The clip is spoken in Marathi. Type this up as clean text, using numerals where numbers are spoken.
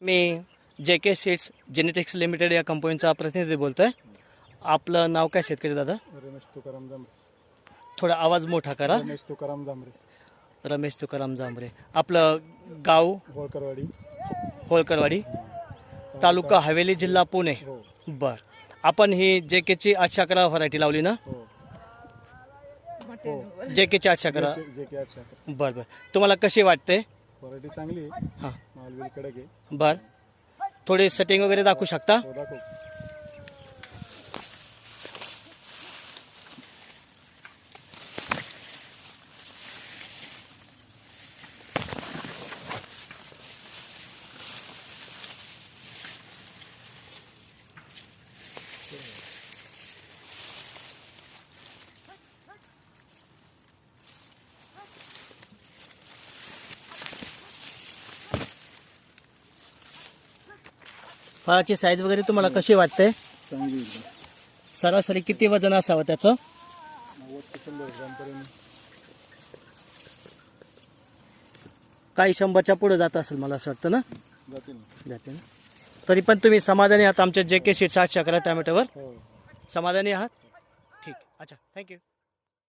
मी JK सीड्स जेनेटिक्स लिमिटेड या कंपनीचा प्रतिनिधी बोलतोय. आपलं नाव काय शेतकरी दादा? रमेश तुकाराम जांभरे. थोडा आवाज मोठा करा. रमेश तुकाराम जांभरे. रमेश तुकाराम जांभरे. आपलं गाव? होळकरवाडी. होळकरवाडी, तालुका हवेली, जिल्हा पुणे. हो बर. आपण ही JKची 811 व्हरायटी लावली ना? हो हो. JKची 811. JK 811. बर बर. तुम्हाला कशी वाटते? क्वालिटी चांगली आहे. हां. मालवेल कडक आहे. बर. थोडी सेटिंग वगैरे दाखवू शकता? हो दाखव. फळाची साईज वगैरे तुम्हाला कशी वाटते? चांगली आहे. सरासरी किती वजन असावं त्याचं? 90 ते 100 ग्रामपर्यंत काही 100च्या पुढे जात असेल मला असं वाटतं ना? जातील ना. जाते ना. तरी पण तुम्ही समाधानी आहात आमच्या JK सीड्स 811 टोमॅटोवर? हो. समाधानी आहात? ठीक. अच्छा, थँक्यू.